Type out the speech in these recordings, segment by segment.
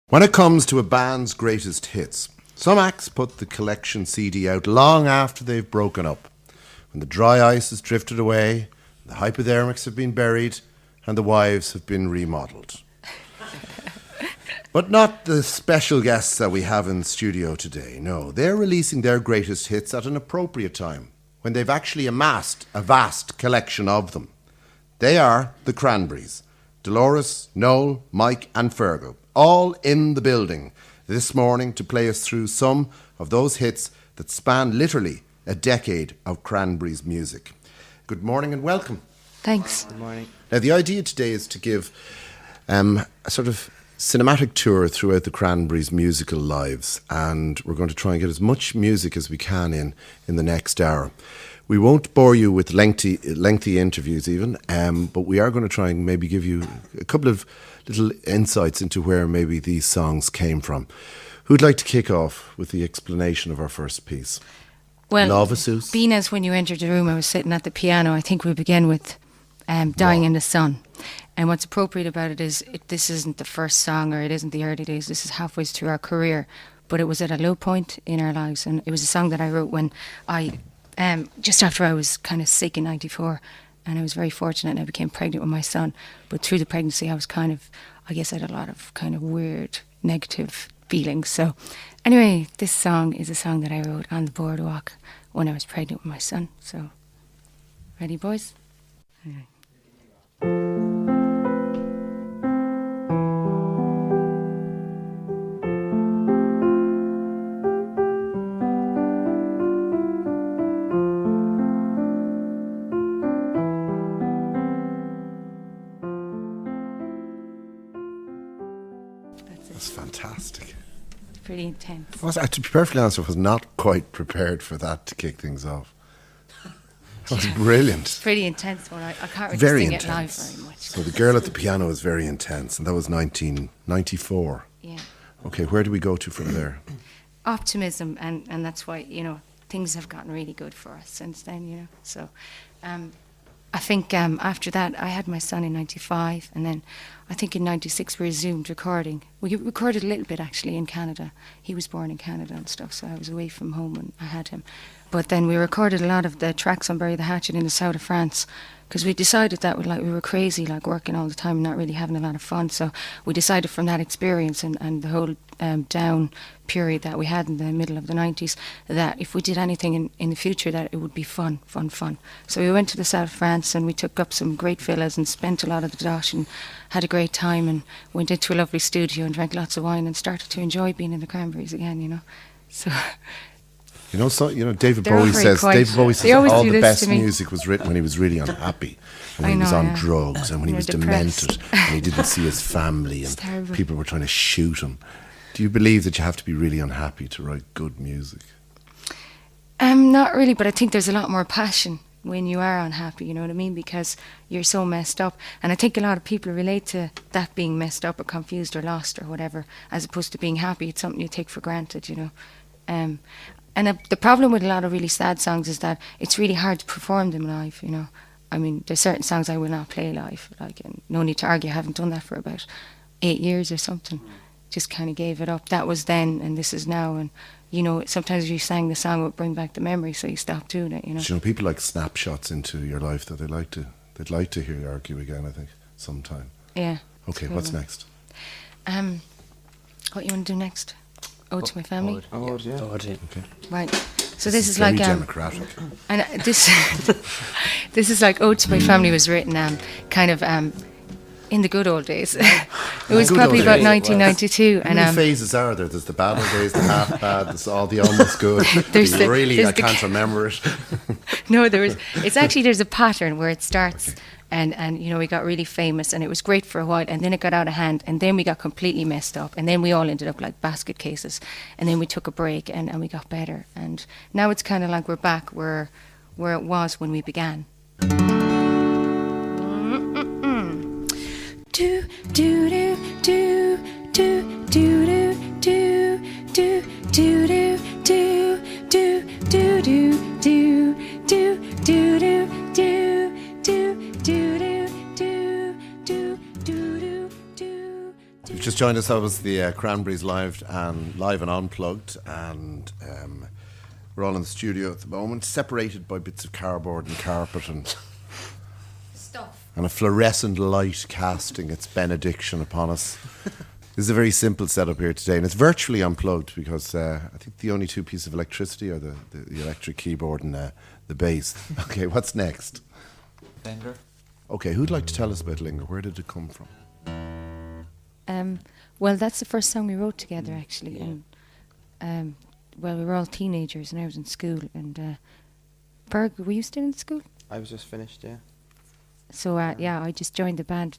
When it comes to a band's greatest hits, some acts put the collection CD out long after they've broken up, when the dry ice has drifted away, the hypodermics have been buried, and the wives have been remodelled. But not the special guests that we have in studio today. No, they're releasing their greatest hits at an appropriate time, when they've actually amassed a vast collection of them. They are the Cranberries. Dolores, Noel, Mike and Fergal, all in the building this morning to play us through some of those hits that span literally a decade of Cranberries music. Good morning and welcome. Thanks. Good morning. Now, the idea today is to give a sort of cinematic tour throughout the Cranberries' musical lives, and we're going to try and get as much music as we can in the next hour. We won't bore you with lengthy interviews even, but we are going to try and maybe give you a couple of little insights into where maybe these songs came from. Who'd like to kick off with the explanation of our first piece? Well, Novasus? being as when you entered the room, I was sitting at the piano. I think we begin with Dying in the Sun. And what's appropriate about it is this isn't the first song, or it isn't the early days. This is halfway through our career. But it was at a low point in our lives. And it was a song that I wrote when just after I was kind of sick in 94, and I was very fortunate and I became pregnant with my son. But through the pregnancy I was I guess I had a lot of kind of weird negative feelings. So anyway, this song is a song that I wrote on the boardwalk when I was pregnant with my son. So, ready boys? Okay. That's fantastic. Pretty intense. To be perfectly honest, I was not quite prepared for that to kick things off. That was brilliant. It's pretty intense one. I can't really Very sing intense. it live very much. So the girl at the piano was very intense, and that was 1994. Yeah. Okay, where do we go to from there? Optimism, and that's why, things have gotten really good for us since then, So I think after that, I had my son in 95, and then I think in 96 we resumed recording. We recorded a little bit actually in Canada. He was born in Canada and stuff, so I was away from home when I had him. But then we recorded a lot of the tracks on Bury the Hatchet in the south of France, because we decided that we were crazy, like working all the time and not really having a lot of fun. So we decided from that experience and the whole down period that we had in the middle of the 90s, that if we did anything in the future, that it would be fun. So we went to the south of France and we took up some great villas and spent a lot of the dosh and had a great time and went into a lovely studio and drank lots of wine and started to enjoy being in the Cranberries again, So... David They're all Bowie very says quiet. all do the this best to me. music was written when he was really unhappy, and when I he was know, on yeah. drugs, and when he was depressed. demented, and he didn't see his family, It's and terrible. people were trying to shoot him. Do you believe that you have to be really unhappy to write good music? Not really, but I think there's a lot more passion when you are unhappy, you know what I mean? Because you're so messed up. And I think a lot of people relate to that being messed up or confused or lost or whatever, as opposed to being happy. It's something you take for granted, the problem with a lot of really sad songs is that it's really hard to perform them live, I mean, there's certain songs I will not play live, and no need to argue, I haven't done that for about 8 years or something. Just kind of gave it up. That was then and this is now, and sometimes if you sang the song it would bring back the memory, so you stop doing it, Do you know people like snapshots into your life that they'd like to hear you argue again, I think, sometime. Yeah. Okay, what's next? What you want to do next? Ode to My Family? Ode, yeah. Okay. Right. So this is very like democratic. and this this is like Ode to My Family was written kind of in the good old days. It was Good probably old about days. 1992, How many and phases are there? There's the bad old days, the half bad, there's all the almost good. There's the- I there's the- can't remember it. no, there's a pattern where it starts. Okay. And we got really famous, and it was great for a while, and then it got out of hand, and then we got completely messed up, and then we all ended up like basket cases, and then we took a break, and we got better, and now it's kind of like we're back where it was when we began. Do do do do do do do do do do do do do do do do do do do do. joined us, that was the Cranberries live and unplugged, and we're all in the studio at the moment, separated by bits of cardboard and carpet and Stuff. and a fluorescent light casting its benediction upon us. This is a very simple setup here today, and it's virtually unplugged because I think the only two pieces of electricity are the electric keyboard and the bass. Okay, what's next? Linger. Okay, who'd like to tell us about Linger? Where did it come from? Well, that's the first song we wrote together, actually. And well, we were all teenagers, and I was in school. And Berg, were you still in school? I was just finished, yeah. So yeah, I just joined the band,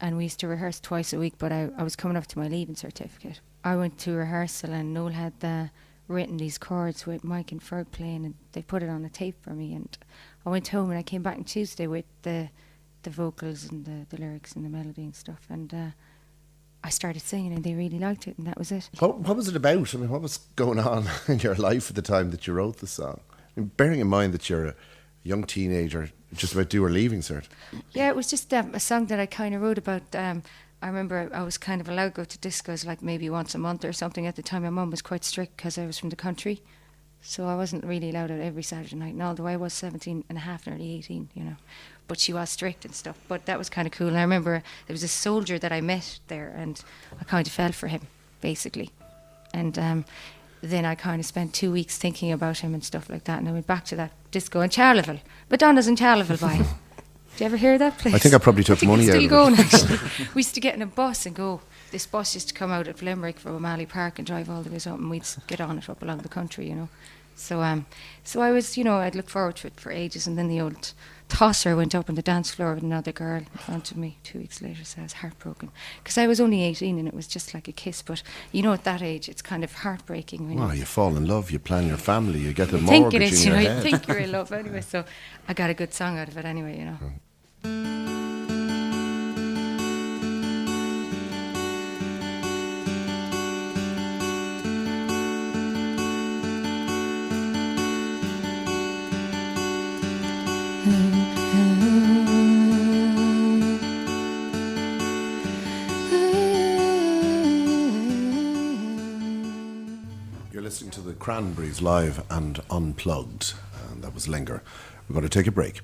and we used to rehearse twice a week. But I was coming up to my leaving certificate. I went to rehearsal, and Noel had written these chords with Mike and Ferg playing, and they put it on a tape for me. And I went home, and I came back on Tuesday with the vocals and the lyrics and the melody and stuff. And I started singing, and they really liked it, and that was it. What was it about? I mean, what was going on in your life at the time that you wrote the song? I mean, bearing in mind that you're a young teenager, just about due or leaving cert. Yeah, it was just a song that I kind of wrote about. I remember I was kind of allowed to go to discos like maybe once a month or something. At the time, my mum was quite strict because I was from the country. So I wasn't really allowed out every Saturday night. And although I was 17 and a half, nearly 18, but she was strict and stuff. But that was kind of cool. And I remember there was a soldier that I met there, and I kind of fell for him, basically. And then I kind of spent 2 weeks thinking about him and stuff like that. And I went back to that disco in Charleville. Madonna's in Charleville, by. Did you ever hear that place? I think I probably took money out of it. It's still going, actually. We used to get in a bus and go. This bus used to come out of Limerick from O'Malley Park and drive all the way up, and we'd get on it up along the country, So I was, I'd look forward to it for ages, and then the old tosser went up on the dance floor with another girl in front of me 2 weeks later, so I was heartbroken. Because I was only 18 and it was just like a kiss, but at that age it's kind of heartbreaking. When you fall in love, you plan your family, you get the you think mortgage it is, in your you head. think you're in love anyway, so I got a good song out of it anyway, You're listening to the Cranberries live and unplugged, and that was Linger. We're going to take a break.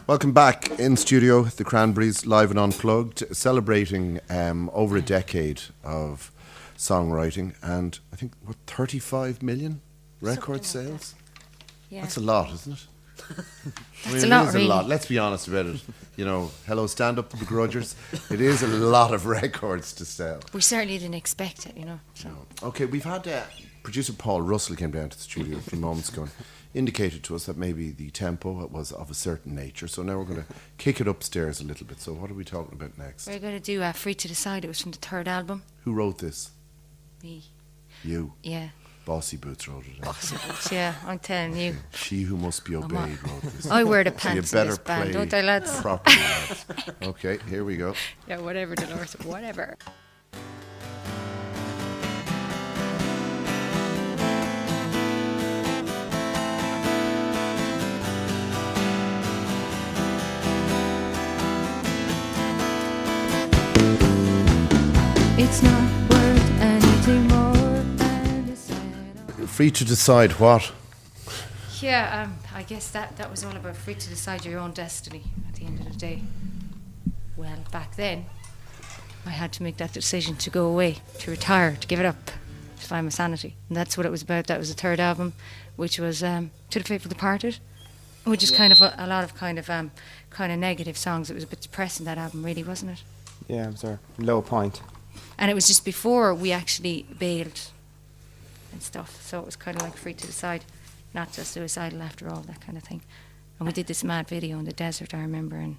Welcome back in studio, the Cranberries live and unplugged, celebrating over a decade of songwriting, and I think 35 million record Something like sales. Yeah. That's a lot, isn't it? That's a lot, it is really. a lot. Let's be honest about it. Hello, stand up, the begrudgers. It is a lot of records to sell. We certainly didn't expect it, So. Okay, we've had producer Paul Russell came down to the studio a few moments ago and indicated to us that maybe the tempo was of a certain nature. So now we're going to kick it upstairs a little bit. So what are we talking about next? We're going to do Free to Decide. It was from the third album. Who wrote this? Me. You. Yeah. Bossy Boots wrote it. Yeah, I'm telling you. She who must be obeyed wrote this. I wear the So pants you in better this band, play don't I, lads? properly, lads. Okay, here we go. Yeah, whatever, Dolores, whatever. It's not worth anything more than to say. Free to decide what? Yeah, I guess that was all about free to decide your own destiny at the end of the day. Well, back then, I had to make that decision to go away, to retire, to give it up, to find my sanity. And that's what it was about. That was the third album, which was To the Faithful Departed, which is kind of a lot of kind of negative songs. It was a bit depressing, that album, really, wasn't it? Yeah, it was our low point. And it was just before we actually bailed and stuff. So it was kind of like free to decide, not just suicidal after all, that kind of thing. And we did this mad video in the desert, I remember. And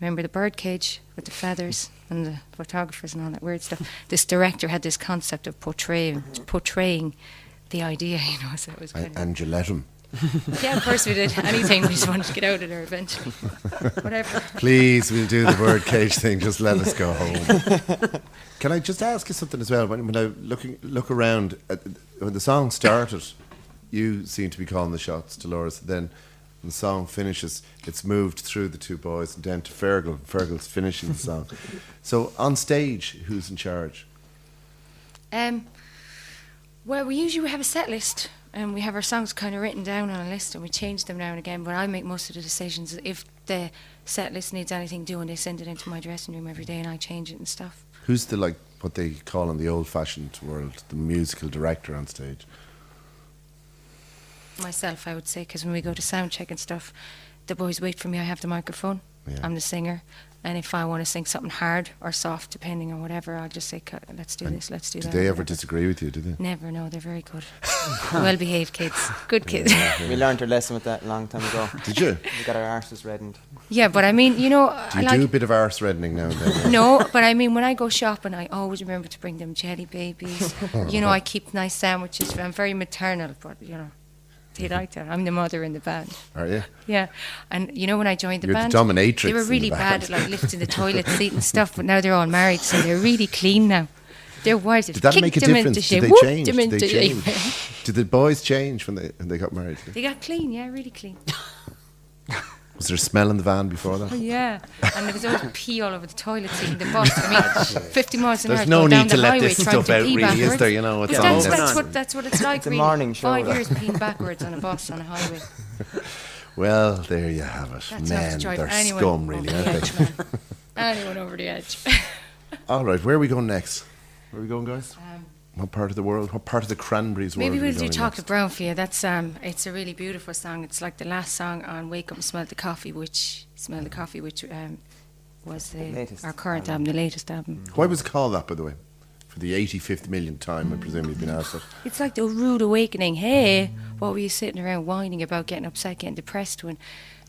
remember the birdcage with the feathers and the photographers and all that weird stuff. This director had this concept of portraying the idea, so it was kind of... And you let him. Yeah, of course we did. Anything, we just wanted to get out of there eventually. Whatever. Please, we'll do the birdcage thing. Just let us go home. Can I just ask you something as well? When I look around, when the song started, you seemed to be calling the shots, Dolores. Then and the song finishes, it's moved through the two boys and down to Fergal. Fergal's finishing the song. So on stage, who's in charge? Well, we usually have a set list, and we have our songs kind of written down on a list, and we change them now and again. But I make most of the decisions. If the set list needs anything doing, they send it into my dressing room every day, and I change it and stuff. Who's the, like, what they call in the old-fashioned world, the musical director on stage? Myself, I would say, because when we go to sound check and stuff, the boys wait for me. I have the microphone. Yeah. I'm the singer, and if I want to sing something hard or soft, depending on whatever, I'll just say, let's do this, let's do that. Did they ever whatever. disagree with you, did they? Never, no, they're very good. Well-behaved kids. Good kids. We learned our lesson with that a long time ago. Did you? We got our arses reddened. Yeah, but I mean, you know... Do you do a bit of arse reddening now and then? No, but I mean, when I go shopping, I always remember to bring them jelly babies. You know, I keep nice sandwiches. I'm very maternal, but, you know, they like that. I'm the mother in the band. Are you? Yeah. And, you know, when I joined the You're the band... dominatrix They were in the really band. bad at, like, lifting the toilet seat and stuff, but now they're all married, so they're really clean now. Their wives have Did that kicked make a them difference? into Did shape. they Whooped change? them Did they into change? shape. Did the boys change when they got married? They got clean, yeah, really clean. Was there a smell in the van before that? Oh, yeah. And there was always pee all over the toilet seat in the bus. I mean, 50 miles an hour There's no going down need to the let highway this trying stuff to out, pee really, is backwards. there? You know, But it's that's what it's like, It's a really. morning show, 5 that. years peeing backwards on a bus on a highway. Well, there you have it. That's enough Men, to drive they're anyone scum, over really, the aren't edge, they? man. Anyone over the edge. All right, where are we going next? Where are we going, guys? What part of the world? What part of the Cranberries world? Maybe are we we'll do going Chocolate next? Brown for you. That's it's a really beautiful song. It's like the last song on Wake Up and Smell the Coffee, which was Latest our current album. album, the latest album. Why was it called that, by the way? For the 85th millionth time, I presume you've been asked it. It's like the rude awakening. Hey, what were you sitting around whining about, getting upset, getting depressed when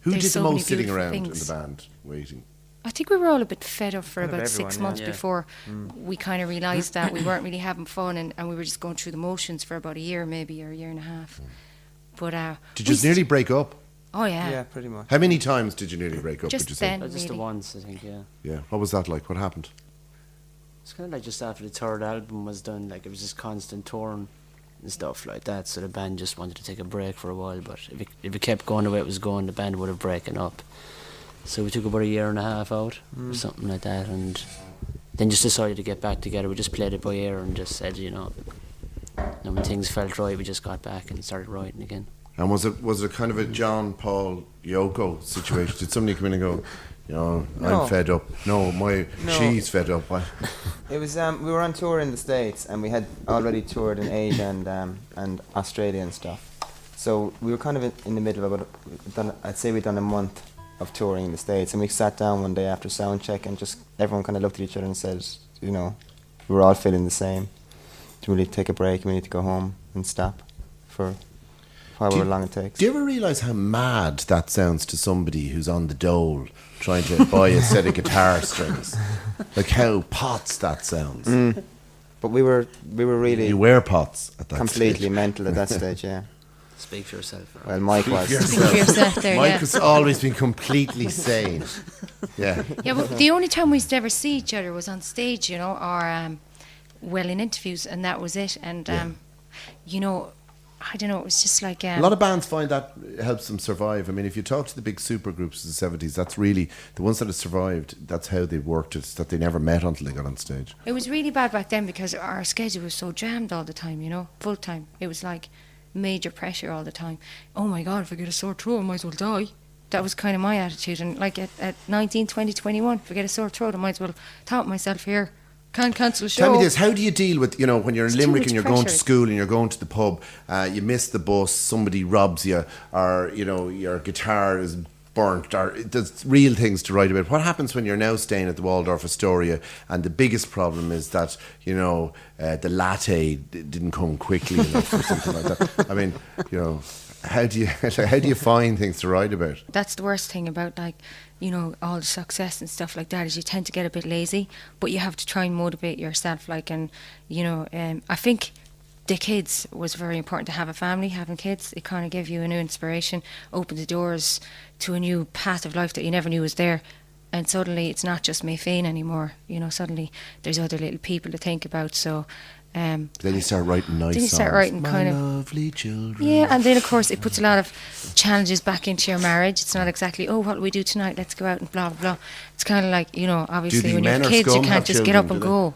Who there's did the so many most sitting beautiful around things. in the band, waiting? I think we were all a bit fed up for Kind of about 6 everyone, months yeah. before we kind of realised that we weren't really having fun, and we were just going through the motions for about a year, maybe, or a year and a half. But Did you nearly break up? Oh yeah, Yeah, pretty much. How many times did you nearly break up, just would you say? then, Just the really. once, I think, yeah. Yeah. What was that like? What happened? It's kind of like just after the third album was done, like it was just constant touring and stuff like that. So the band just wanted to take a break for a while. But if it kept going the way it was going, the band would have broken up. So we took about a year and a half out or something like that, and then just decided to get back together. We just played it by ear and just said, you know, when things felt right, we just got back and started writing again. And was it kind of a John, Paul, Yoko situation? Did somebody come in and go, you know, No. I'm fed up? No, No. she's fed up. What? It was we were on tour in the States, and we had already toured in Asia and Australia and stuff. So we were kind of in the middle of I'd say we'd done a month of touring in the States, and we sat down one day after sound check, and just everyone kind of looked at each other and said, you know, we were all feeling the same. Do we need to take a break? We need to go home and stop for however long it takes. Do you ever realise how mad that sounds to somebody who's on the dole trying to buy a set of guitar strings? Like how pots that sounds. But we were really You wear pots at that completely stage. mental at that stage, yeah. Speak for yourself. right? Well, Mike was. Speak for yourself there, Mike yeah. has always been completely sane. Yeah. Yeah, but the only time we used to ever see each other was on stage, you know, or well in interviews, and that was it. And you know, I don't know, it was just like A lot of bands find that helps them survive. I mean, if you talk to the big super groups of the 70s, that's really the ones that have survived. That's how they worked it, that they never met until they got on stage. It was really bad back then because our schedule was so jammed all the time, you know, full time. It was like major pressure all the time. Oh my God, if I get a sore throat, I might as well die. That was kind of my attitude. And like at 19, 20, 21, if I get a sore throat, I might as well taunt myself here. Can't cancel a show. Tell me this, how do you deal with, you know, when you're in It's too Limerick much and you're going to pressure. school and you're going to the pub, you miss the bus, somebody robs you, or, you know, your guitar is burnt, or there's real things to write about. What happens when you're now staying at the Waldorf Astoria and the biggest problem is that, you know, the latte didn't come quickly enough or something like that? I mean, you know, how do you find things to write about? That's the worst thing about, like, you know, all the success and stuff like that is you tend to get a bit lazy, but you have to try and motivate yourself, like, and, you know, I think the kids was very important to have a family. Having kids, it kind of gave you a new inspiration, opened the doors to a new path of life that you never knew was there. and suddenly it's not just Mayfain anymore. You know, suddenly there's other little people to think about. So. Then you start writing nice Then you start songs. writing My kind of lovely children. Yeah, and then of course it puts a lot of challenges back into your marriage. It's not exactly, oh, what will we do tonight? Let's go out and blah blah blah. It's kind of like, you know, obviously the when you have men or kids, you scum can't have just get children, up and do go.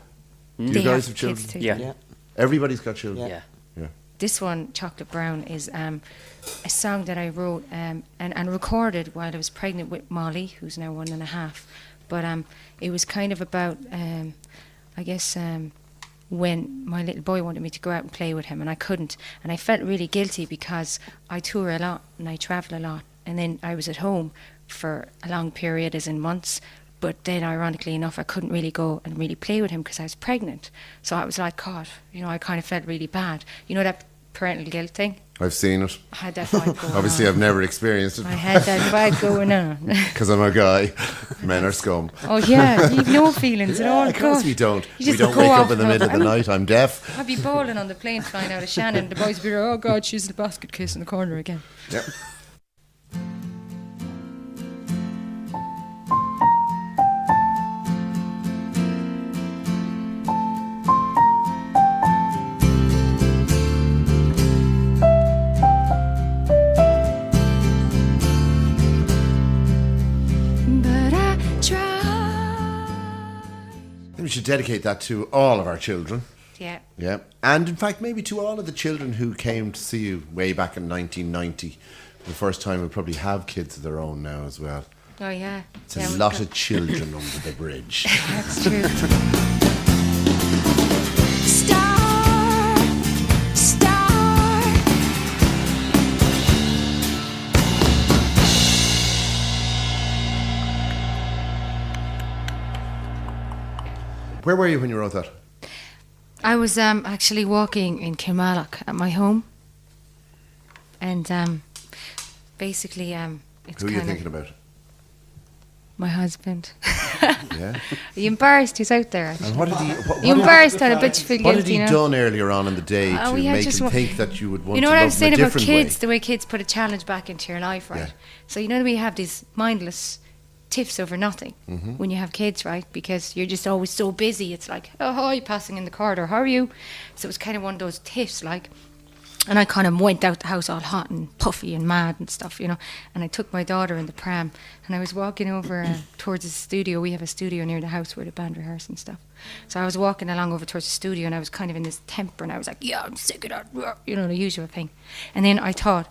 Do you They guys have have kids children? too. Yeah. Yeah. Everybody's got children. Yeah. Yeah. This one, Chocolate Brown, is a song that I wrote and recorded while I was pregnant with Molly, who's now 1.5. But it was kind of about, I guess, when my little boy wanted me to go out and play with him and I couldn't. And I felt really guilty because I tour a lot and I travel a lot. And then I was at home for a long period, as in months. But then, ironically enough, I couldn't really go and really play with him because I was pregnant. So I was like, God, you know, I kind of felt really bad. You know that parental guilt thing? I've seen it. I had that vibe going Obviously, on. I've never experienced it I had that vibe going on. because I'm a guy. Men are scum. Oh, yeah, you've no feelings at all. Of course God. we don't. You We just don't go wake off up in the and middle of the night. I'm deaf. I'd be bowling on the plane flying out of Shannon. The boys would be like, oh, God, she's the basket case in the corner again. Yep. But I tried. I think we should dedicate that to all of our children. Yeah. Yeah. And in fact, maybe to all of the children who came to see you way back in 1990. For the first time, will probably have kids of their own now as well. Oh, yeah. It's Yeah, a we've lot got- of children under the bridge. That's true. Star, star. Where were you when you wrote that? I was actually walking in Kilmallock at my home. And basically, it's Who are you kind thinking of about? my husband. Yeah. Are you embarrassed? He's out there. And what did he? Are you embarrassed? I bet you feel What guilty, had he you know? done earlier on in the day to we had make just him wa- think that you would want You know to what I love was him saying a about different kids, way? the way kids put a challenge back into your life, right? Yeah. So you know we have these mindless tiffs over nothing Mm-hmm. when you have kids, right? Because you're just always so busy. It's like, oh, hi, passing in the corridor, how are you? So it was kind of one of those tiffs, like. And I kind of went out the house all hot and puffy and mad and stuff, you know. And I took my daughter in the pram and I was walking over towards the studio. We have a studio near the house where the band rehearse and stuff. So I was walking along over towards the studio and I was kind of in this temper and I was like, yeah, I'm sick of that, you know, the usual thing. And then I thought,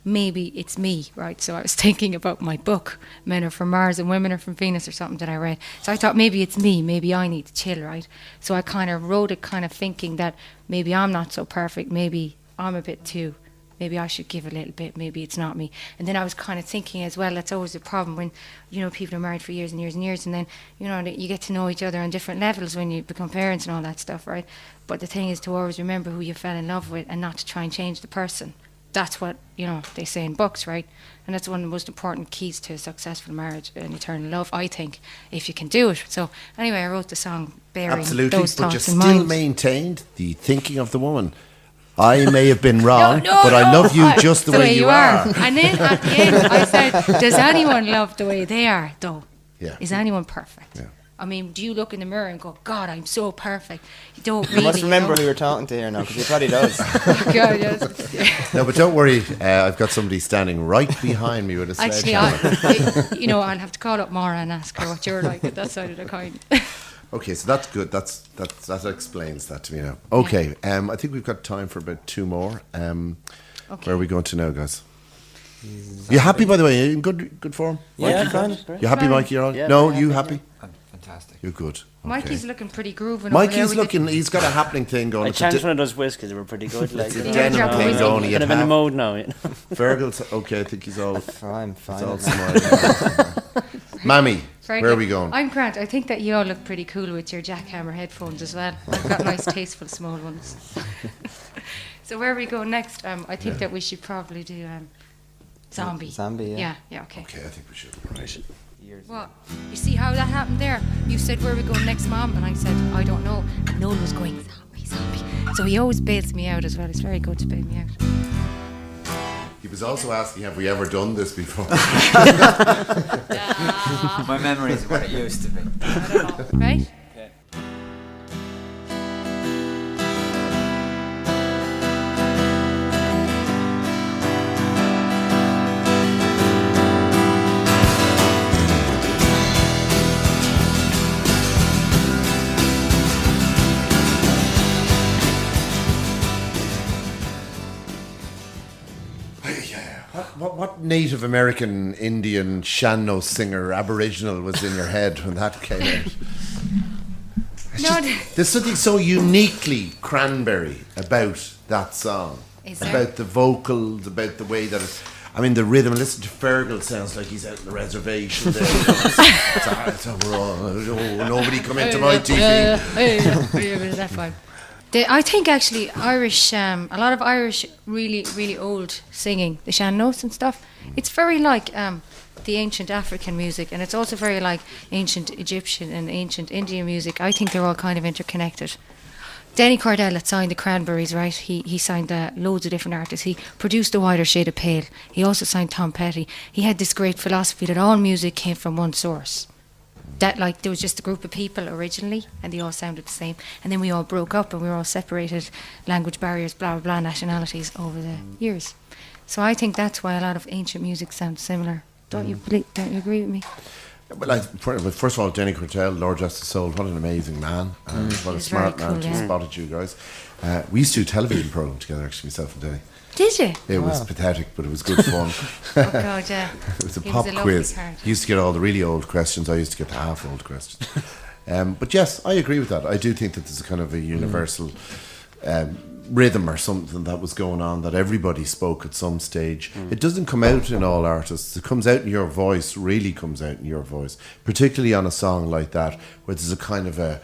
maybe it's me, right? So I was thinking about my book, Men Are From Mars and Women Are From Venus, or something that I read. So I thought maybe it's me, maybe I need to chill, right? So I kind of wrote it kind of thinking that maybe I'm not so perfect, maybe I'm a bit too, maybe I should give a little bit, maybe it's not me. And then I was kind of thinking as well, that's always the problem when, you know, people are married for years and years and years, and then, you know, you get to know each other on different levels when you become parents and all that stuff, right? But the thing is to always remember who you fell in love with and not to try and change the person. That's what, you know, they say in books, right? And that's one of the most important keys to a successful marriage and eternal love, I think, if you can do it. So anyway, I wrote the song bearing Absolutely, those but you thoughts in still mind. maintained the thinking of the woman. I may have been wrong, No, but I love you I- just the way you are. And then at the end, I said, does anyone love the way they are, though? Yeah. Is anyone perfect? Yeah. I mean, do you look in the mirror and go, God, I'm so perfect? You don't You really. must remember know. who you're talking to here now, because he probably does. God, yes. No, but don't worry. I've got somebody standing right behind me with a Actually, sledgehammer. you know, I'll have to call up Maura and ask her what you're like at that side of the coin. Okay, so that's good. That explains that to me now. Okay, I think we've got time for about two more. Where are we going to now, guys? You happy, by the way? Are you in good form? Yeah, Mikey? great. You happy, Fine. Mikey? You're all? Yeah, No, very you happy, happy? I'm fantastic. You're good. Okay. Mikey's looking pretty grooving. Mikey's looking. He's got a happening thing going. I It's a chanced one of those whiskeys, they were pretty good. Like, it's a you know, denim Yeah, thing yeah. going. He kind had of in the half- mode now. You know? Fergal's okay. I think he's all. I'm He's fine. all now. smiling. Mammy, Very where good. are we going? I'm Grant. I think that you all look pretty cool with your jackhammer headphones as well. I've got nice, tasteful, small ones. So where are we going next? I think that we should probably do Zombie. Zombie, yeah. Yeah, okay. Okay, I think we should. Right. Years What? You see how that happened there? You said, where are we going next, Mom? And I said, I don't know. And Noel was going, zombie, zombie. So he always bails me out as well. It's very good to bail me out. He was also asking, have we ever done this before? My memory is what it used to be. Right? What Native American, Indian, Shanno singer, Aboriginal was in your head when that came out? There's something so uniquely Cranberry about that song. Is there? About the vocals, about the way that it, I mean, the rhythm. Listen to Fergal, sounds like he's out on the reservation there. Nobody come into my TV. That's fine. I think actually Irish, a lot of Irish really, really old singing, the Shannos and stuff, it's very like the ancient African music, and it's also very like ancient Egyptian and ancient Indian music. I think they're all kind of interconnected. Denny Cordell that signed the Cranberries, right? He signed loads of different artists. He produced A Wider Shade of Pale. He also signed Tom Petty. He had this great philosophy that all music came from one source. That like there was just a group of people originally and they all sounded the same, and then we all broke up and we were all separated, language barriers, blah blah blah, nationalities over the years. So I think that's why a lot of ancient music sounds similar. Don't you agree with me? Well, first of all, Denny Cordell, Lord Justice Soul, what an amazing man. What a He's smart very man cool, to yeah. spotted you guys. We used to do a television programme together, actually, myself and Denny. Did you? It was pathetic, but it was good fun. Oh God, yeah. It was a He pop was a lovely quiz. part. He used to get all the really old questions. I used to get the half old questions. But yes, I agree with that. I do think that there's a kind of a universal rhythm or something that was going on that everybody spoke at some stage. It doesn't come out in all artists. It comes out in your voice, really comes out in your voice, particularly on a song like that where there's a kind of a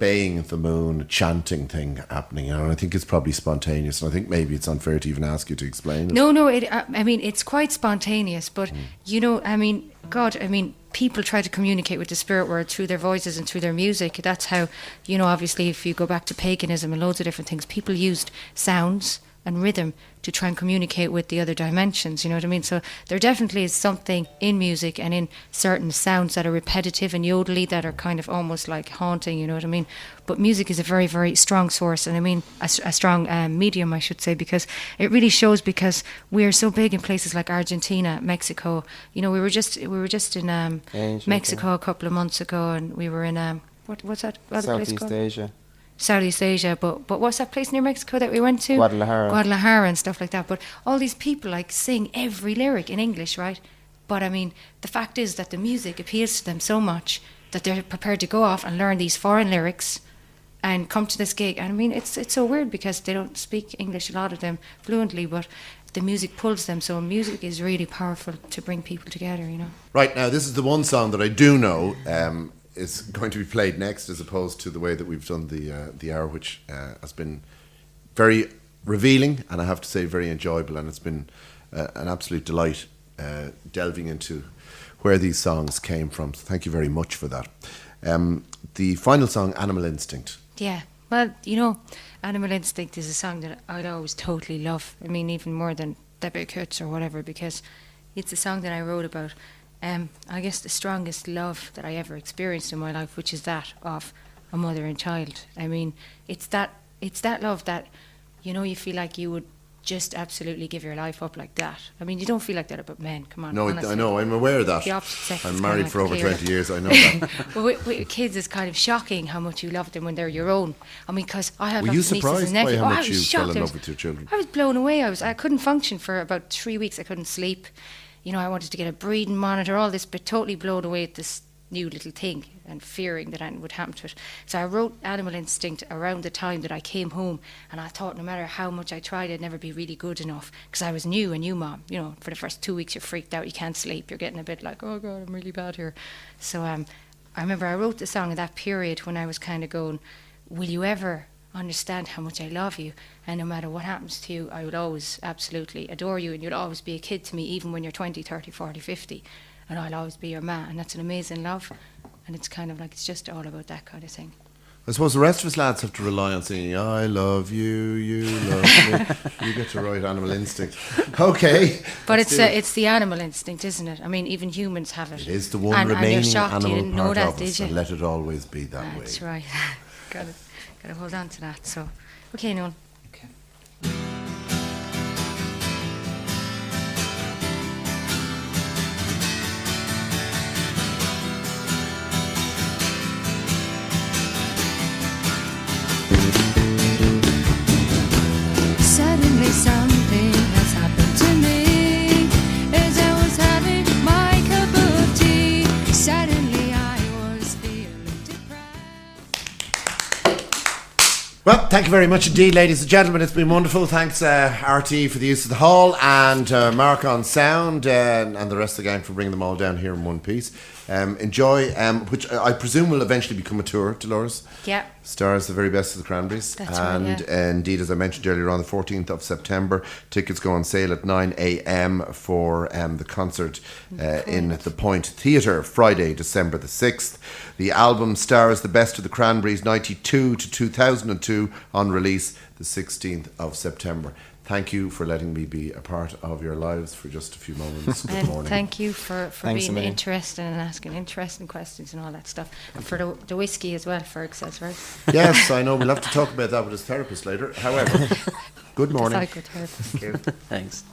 baying at the moon, a chanting thing happening, and I think it's probably spontaneous, and I think maybe it's unfair to even ask you to explain it. No, I mean, it's quite spontaneous, but, you know, I mean, God, I mean, people try to communicate with the spirit world through their voices and through their music. That's how, you know, obviously, if you go back to paganism and loads of different things, people used sounds and rhythm to try and communicate with the other dimensions, you know what I mean? So there definitely is something in music and in certain sounds that are repetitive and yodely that are kind of almost like haunting, you know what I mean? But music is a very, very strong source, and I mean a strong medium, I should say, because it really shows, because we're so big in places like Argentina, Mexico. You know, we were just in Asia, Mexico a couple of months ago, and we were in what's that other place Southeast called? Asia. Southeast Asia, but what's that place near Mexico that we went to? Guadalajara and stuff like that. But all these people like sing every lyric in English, right? But I mean, the fact is that the music appeals to them so much that they're prepared to go off and learn these foreign lyrics and come to this gig. And I mean, it's so weird because they don't speak English, a lot of them, fluently, but the music pulls them. So music is really powerful to bring people together, you know. Right, now this is the one song that I do know is going to be played next, as opposed to the way that we've done the hour, which has been very revealing and I have to say very enjoyable, and it's been an absolute delight delving into where these songs came from. So thank you very much for that. The final song, Animal Instinct. Yeah, well, you know, Animal Instinct is a song that I'd always totally love. I mean, even more than Debbie Coots or whatever, because it's a song that I wrote about I guess the strongest love that I ever experienced in my life, which is that of a mother and child. I mean, it's that love that, you know, you feel like you would just absolutely give your life up like that. I mean, you don't feel like that about men. Come on. No, honestly. I know. I'm aware of that. The opposite sex is I'm kinda married like for over clear. 20 years. I know that. But with kids, it's kind of shocking how much you love them when they're your own. I mean, because I have Were you lots of nieces surprised and by nephews. how I much was you fell shocked. in love with your children? I was blown away. I couldn't function for about 3 weeks. I couldn't sleep. You know, I wanted to get a breathing monitor, all this, but totally blown away at this new little thing and fearing that anything would happen to it. So I wrote Animal Instinct around the time that I came home, and I thought no matter how much I tried, I'd never be really good enough, because I was a new mom. You know, for the first 2 weeks you're freaked out, you can't sleep, you're getting a bit like, oh God, I'm really bad here. So I remember I wrote the song in that period when I was kind of going, will you ever understand how much I love you, and no matter what happens to you, I will always absolutely adore you, and you'll always be a kid to me, even when you're 20, 30, 40, 50, and I'll always be your man. And that's an amazing love, and it's kind of like, it's just all about that kind of thing. I suppose the rest of us lads have to rely on singing "I love you, you love me." You get to write Animal Instinct. Okay. But let's do it. it's the animal instinct, isn't it? I mean, even humans have it. It is the one and you're remaining shocked you animal didn't know part that, of us, did you? and let it always be that way. That's right. Gotta hold on to that. So, okay, Noel. Okay. Suddenly something has happened to me as I was having my cup of tea. Suddenly I was feeling depressed. Well, thank you very much indeed, ladies and gentlemen. It's been wonderful. Thanks, RT, for the use of the hall, and Mark on sound, and the rest of the gang for bringing them all down here in one piece. Enjoy, which I presume will eventually become a tour, Dolores. Yeah. Stars the very best of the Cranberries. That's right, and indeed, as I mentioned earlier on, the 14th of September, tickets go on sale at 9 a.m. for the concert in the Point Theatre, Friday, December the 6th. The album stars the best of the Cranberries, 92 to 2002, on release the 16th of September. Thank you for letting me be a part of your lives for just a few moments. Good And morning. thank you for Thanks a being million. interested and asking interesting questions and all that stuff. And for the whiskey as well, Ferg says, right? Yes, I know. We'll have to talk about that with his therapist later. However, good morning. Psychotherapist. Thanks.